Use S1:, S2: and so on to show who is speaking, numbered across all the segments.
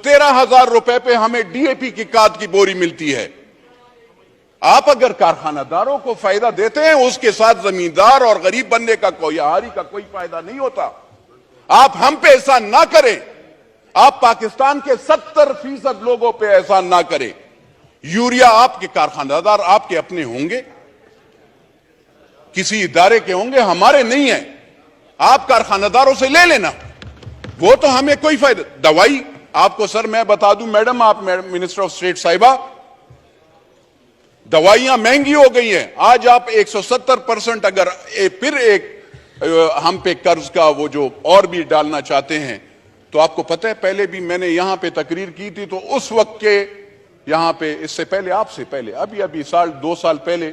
S1: 13,000 रुपए पे हमें डीएपी की खाद की बोरी मिलती है। आप अगर कारखानादारों को फायदा देते हैं, उसके साथ जमींदार और गरीब बनने का कोई आहारी का कोई फायदा नहीं होता। आप हम पे एहसान ना करें, आप पाकिस्तान के 70% लोगों पे एहसान ना करें। यूरिया आपके कारखानादार आपके अपने होंगे, किसी इदारे के होंगे, हमारे नहीं है। आप कारखानादारों से ले लेना, वो तो हमें कोई फायदा। दवाई आपको सर मैं बता दूं मैडम, आप मिनिस्टर ऑफ स्टेट साहिबा, दवाइयां महंगी हो गई हैं। आज आप 170% अगर फिर एक हम पे कर्ज का वो जो और भी डालना चाहते हैं, तो आपको पता है पहले भी मैंने यहां पे तकरीर की थी, तो उस वक्त के यहां पे, इससे पहले आपसे पहले अभी साल 2 साल पहले,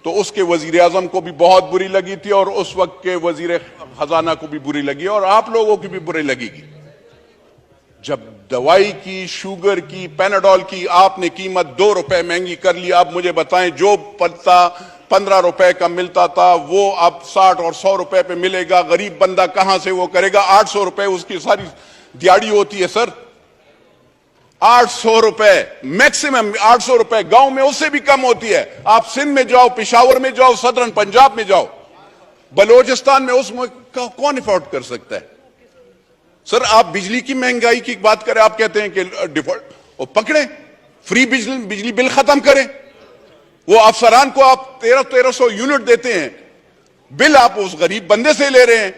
S1: तो उसके वजीर आजम को भी बहुत बुरी लगी थी और उस वक्त के वजीर खजाना को भी बुरी लगी और आप लोगों की भी बुरी लगेगी। जब दवाई की, शुगर की, पैनाडोल की आपने कीमत 2 रुपए महंगी कर ली। आप मुझे बताएं, जो पत्ता 15 रुपए का मिलता था वो अब 60 और 100 रुपए पे मिलेगा। गरीब बंदा कहां से वो करेगा? 800 रुपए उसकी सारी दिहाड़ी होती है सर, 800 रुपए मैक्सिमम, 800 रुपए। गांव में उससे भी कम होती है। आप सिंध में जाओ, पेशावर में जाओ, सदरन पंजाब में जाओ, बलोचिस्तान में उसमें कौन अफोर्ड कर सकता है? सर आप बिजली की महंगाई की बात करें, आप कहते हैं कि डिफॉल्ट, वो पकड़े, फ्री बिजली बिल खत्म करें। वो अफसरान को आप 1300 यूनिट देते हैं, बिल आप उस गरीब बंदे से ले रहे हैं।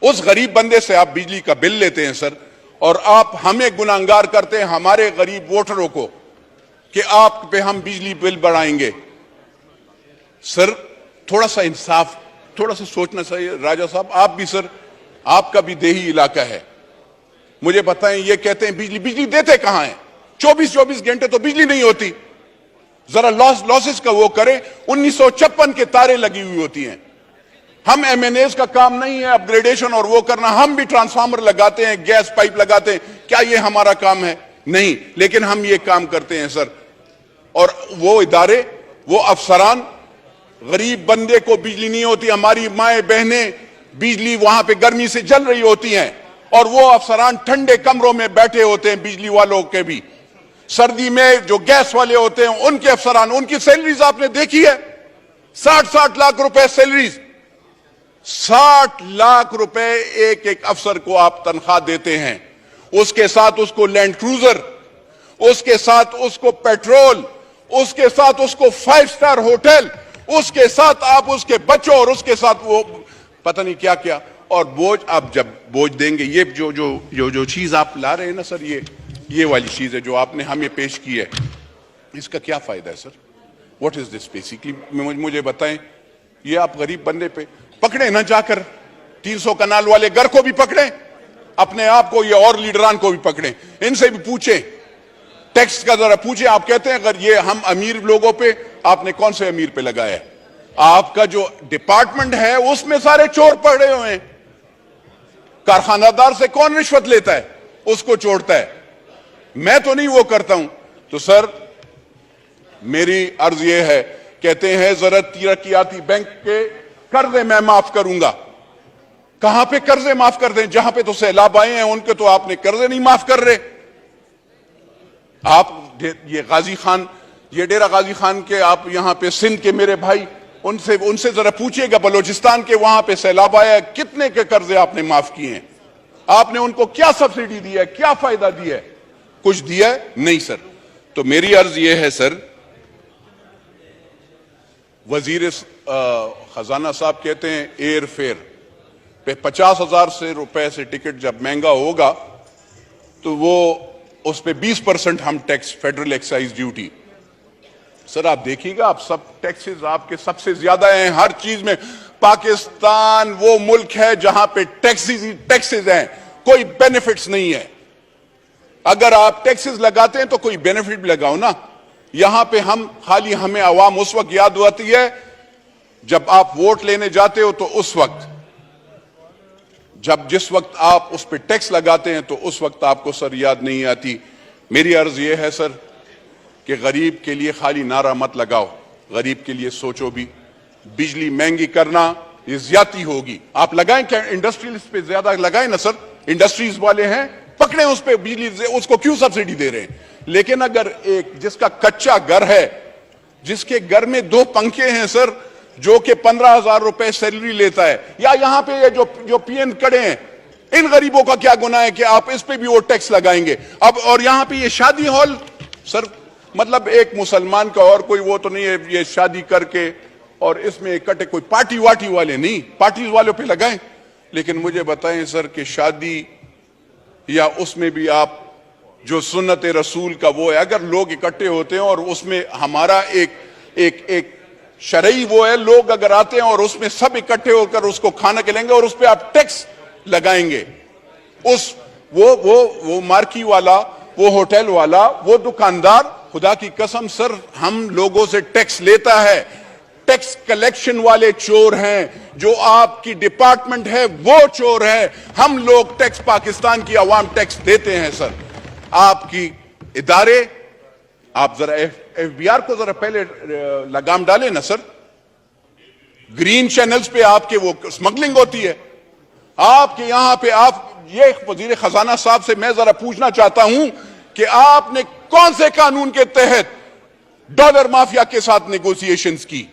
S1: उस गरीब बंदे से आप बिजली का बिल लेते हैं सर, और आप हमें गुनाहगार करते हैं, हमारे गरीब वोटरों को, कि आप पे हम बिजली बिल बढ़ाएंगे। सर थोड़ा सा इंसाफ, थोड़ा सा सोचना चाहिए। राजा साहब आप भी सर, आपका भी देही इलाका है, मुझे बताएं, ये कहते हैं बिजली देते कहां हैं? 24 घंटे तो बिजली नहीं होती। जरा लॉसेस का वो करें। 1956 के तारे लगी हुई होती हैं। हम एमएनएस का काम नहीं है अपग्रेडेशन और वो करना, हम भी ट्रांसफार्मर लगाते हैं, गैस पाइप लगाते हैं, क्या ये हमारा काम है? नहीं, लेकिन हम ये काम करते हैं सर। और वो इदारे, वो अफसरान, गरीब बंदे को बिजली नहीं होती, हमारी माएं बहनें बिजली वहां पे गर्मी से जल रही होती हैं, और वो अफसरान ठंडे कमरों में बैठे होते हैं, बिजली वालों के भी। सर्दी में जो गैस वाले होते हैं उनके अफसरान, उनकी सैलरीज आपने देखी है, 60 लाख रुपए सैलरीज। 60 लाख रुपए एक एक अफसर को आप तनख्वाह देते हैं। उसके साथ उसको लैंड क्रूजर, उसके साथ उसको पेट्रोल, उसके साथ उसको 5 स्टार होटल, उसके साथ आप उसके बच्चों और उसके साथ वो पता नहीं क्या क्या। और बोझ, आप जब बोझ देंगे, ये जो चीज आप ला रहे हैं ना सर, ये वाली चीज है जो आपने हमें पेश की है, इसका क्या फायदा है sir? What is this basically? मुझे बताएं। ये आप गरीब बंदे पे पकड़े ना, जाकर 300 कनाल वाले घर को भी पकड़े, अपने आप को, ये और लीडरान को भी पकड़े, इनसे भी पूछे, टैक्स का जरा पूछे। आप कहते हैं अगर ये हम अमीर लोगों पे, आपने कौन से अमीर पे लगाया है? आपका जो डिपार्टमेंट है उसमें सारे चोर पड़े हुए हैं। कारखानादार से कौन रिश्वत लेता है? उसको छोड़ता है। मैं तो नहीं वो करता हूं। तो सर मेरी अर्ज ये है, कहते हैं जरूरत तरक्याती बैंक के कर्जे मैं माफ करूंगा। कहां पे कर्जे माफ कर दें? जहां पे तो सैलाब आए हैं उनके तो आपने कर्जे नहीं माफ कर रहे। आप ये गाजी खान, ये डेरा गाजी खान के, आप यहां पे सिंध के मेरे भाई, उनसे जरा पूछिएगा, बलोचिस्तान के वहां पे सैलाब आया, कितने के कर्जे आपने माफ किए हैं? आपने उनको क्या सब्सिडी दी है, क्या फायदा दिया है? कुछ दिया है? नहीं सर। तो मेरी अर्ज यह है सर, वजीर खजाना साहब कहते हैं एयर फेयर पे 50,000 रुपए से टिकट जब महंगा होगा तो वो उस पे 20% हम tax, federal excise duty. Sir आप देखिएगा, आप सब टैक्सेस आपके सबसे ज्यादा हैं हर चीज में। पाकिस्तान वो मुल्क है जहां पे टैक्सेस हैं, कोई बेनिफिट्स नहीं है। अगर आप टैक्सेस लगाते हैं तो कोई बेनिफिट भी लगाओ ना। यहां पे हम खाली, हमें आवाम उस वक्त याद आती है जब आप वोट लेने जाते हो, तो उस वक्त जिस वक्त आप उस पर टैक्स लगाते हैं तो उस वक्त आपको सर याद नहीं आती। मेरी अर्ज यह है सर कि गरीब के लिए खाली नारा मत लगाओ, गरीब के लिए सोचो भी। बिजली महंगी करना ये ज्यादती होगी। आप लगाएं क्या इंडस्ट्रियलिस्ट पे ज्यादा लगाएं ना सर, इंडस्ट्रीज वाले हैं, पकड़े उस पे बिजली से, उसको क्यों सब्सिडी दे रहे हैं? लेकिन अगर एक जिसका कच्चा घर है, जिसके घर में 2 पंखे हैं सर, जो कि 15,000 रुपए सैलरी लेता है, या यहां पे ये जो पीएन खड़े हैं, इन गरीबों का क्या गुनाह है कि आप इस पे भी वो टैक्स लगाएंगे? अब और यहां पे ये शादी हॉल सर, मतलब एक मुसलमान का और कोई वो तो नहीं है, ये शादी करके और इसमें इकट्ठे कोई पार्टी वाटी वाले नहीं, पार्टी वालों पे लगाएं। लेकिन मुझे बताएं सर कि शादी या उसमें भी आप जो सुन्नत रसूल का वो है, अगर लोग इकट्ठे होते हैं और उसमें हमारा एक शरई वो है, लोग अगर आते हैं और उसमें सब इकट्ठे होकर उसको खाना खिलाएंगे और उस पर आप टैक्स लगाएंगे, उस वो मार्की वाला, वो होटल वाला, वो दुकानदार, खुदा की कसम सर हम लोगों से टैक्स लेता है। टैक्स कलेक्शन वाले चोर हैं, जो आपकी डिपार्टमेंट है वो चोर है। हम लोग टैक्स, पाकिस्तान की आवाम टैक्स देते हैं सर। आपकी इदारे, आप जरा एफबीआर को जरा पहले लगाम डालें ना सर। ग्रीन चैनल्स पे आपके वो स्मगलिंग होती है, आपके यहां पे आप, ये वजीर खजाना साहब से मैं जरा पूछना चाहता हूं कि आपने कौन से कानून के तहत डॉलर माफिया के साथ नेगोशिएशंस की?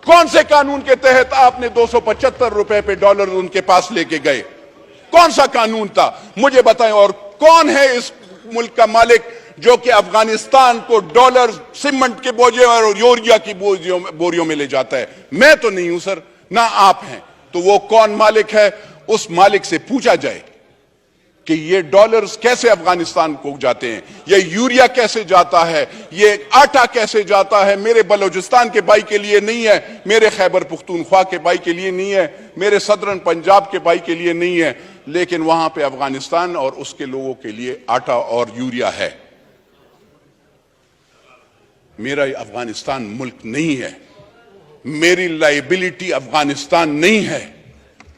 S1: कौन से कानून के तहत आपने 275 रुपए पे डॉलर उनके पास लेके गए? कौन सा कानून था मुझे बताएं। और कौन है इस मुल्क का मालिक जो कि अफगानिस्तान को डॉलर सीमेंट के बोझे और यूरिया की बोरियों में ले जाता है? मैं तो नहीं हूं सर, ना आप हैं। तो वो कौन मालिक है? उस मालिक से पूछा जाए कि ये डॉलर्स कैसे अफगानिस्तान को जाते हैं, ये यूरिया कैसे जाता है, ये आटा कैसे जाता है। मेरे बलोचिस्तान के भाई के लिए नहीं है, मेरे खैबर पुख्तूनख्वा के भाई के लिए नहीं है, मेरे सदरन पंजाब के भाई के लिए नहीं है, लेकिन वहां पे अफगानिस्तान और उसके लोगों के लिए आटा और यूरिया है। मेरा अफगानिस्तान मुल्क नहीं है, मेरी लाइबिलिटी अफगानिस्तान नहीं है।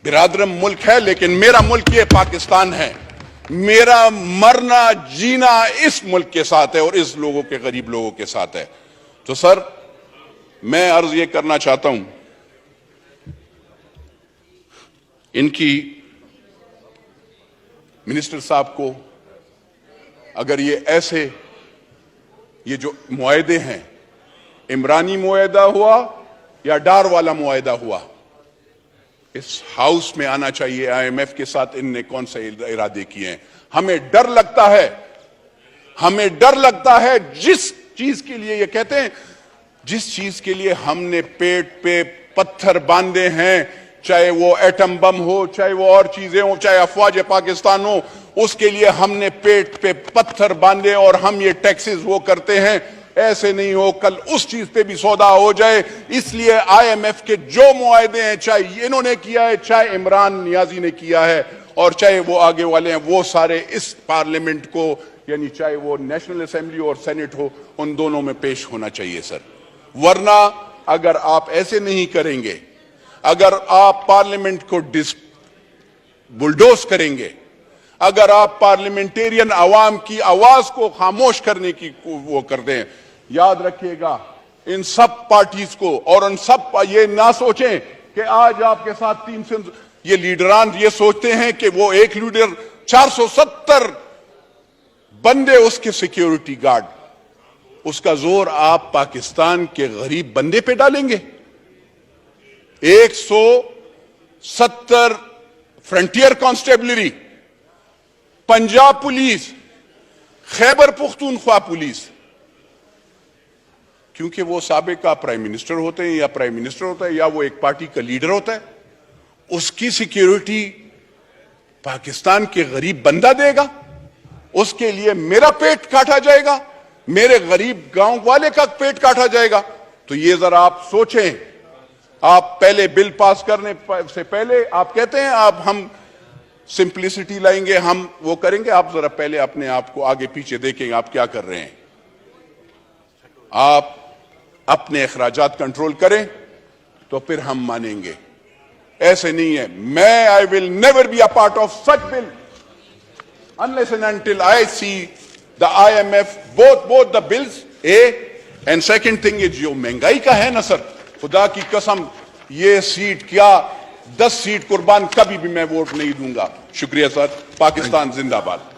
S1: बिरादरम मुल्क है, लेकिन मेरा मुल्क ये पाकिस्तान है। मेरा मरना जीना इस मुल्क के साथ है और इस लोगों के, गरीब लोगों के साथ है। तो सर मैं अर्ज ये करना चाहता हूं, इनकी मिनिस्टर साहब को, अगर ये ऐसे ये जो मुआहदे हैं, इमरानी मुआहदा हुआ या डार वाला मुआहदा हुआ, इस हाउस में आना चाहिए। आईएमएफ के साथ इनने कौन से इरादे किए हैं? हमें डर लगता है, हमें डर लगता है जिस चीज के लिए ये कहते हैं, जिस चीज के लिए हमने पेट पे पत्थर बांधे हैं, चाहे वो एटम बम हो, चाहे वो और चीजें हो, चाहे अफवाज पाकिस्तान हो, उसके लिए हमने पेट पे पत्थर बांधे और हम ये टैक्सेस वो करते हैं। ऐसे नहीं हो कल उस चीज पे भी सौदा हो जाए। इसलिए आईएमएफ के जो मुआहदे हैं, चाहे इन्होंने किया है, चाहे इमरान नियाजी ने किया है, और चाहे वो आगे वाले हैं, वो सारे इस पार्लियामेंट को, यानी चाहे वो नेशनल असेंबली और सेनेट हो, उन दोनों में पेश होना चाहिए सर। वरना अगर आप ऐसे नहीं करेंगे, अगर आप पार्लियामेंट को बुलडोज करेंगे, अगर आप पार्लियामेंटेरियन आवाम की आवाज को खामोश करने की वो कर दें, याद रखिएगा इन सब पार्टीज को, और उन सब ये ना सोचें कि आज आपके साथ 300 ये लीडरान ये सोचते हैं कि वो एक लीडर 470 बंदे उसके सिक्योरिटी गार्ड, उसका जोर आप पाकिस्तान के गरीब बंदे पे डालेंगे। 170 frontier constabulary, Punjab police, Khyber Pakhtunkhwa police, क्योंकि वो साबिका प्राइम मिनिस्टर होते हैं या प्राइम मिनिस्टर होता है या वो एक पार्टी का लीडर होता है, उसकी सिक्योरिटी पाकिस्तान के गरीब बंदा देगा। उसके लिए मेरा पेट काटा जाएगा, मेरे गरीब गांव वाले का पेट काटा जाएगा। तो ये जरा आप सोचें। आप पहले बिल पास करने से पहले आप कहते हैं आप हम सिंप्लिसिटी लाएंगे, हम वो करेंगे। आप जरा पहले अपने आप को आगे पीछे देखें आप क्या कर रहे हैं। आप अपने अखराजात कंट्रोल करें तो फिर हम मानेंगे। ऐसे नहीं है। मैं I will never be a part of such bill unless and until I see the IMF both the bills and second thing is जो महंगाई का है ना सर, खुदा की कसम ये सीट क्या 10 सीट कुर्बान कभी भी मैं वोट नहीं दूंगा। शुक्रिया सर। पाकिस्तान जिंदाबाद।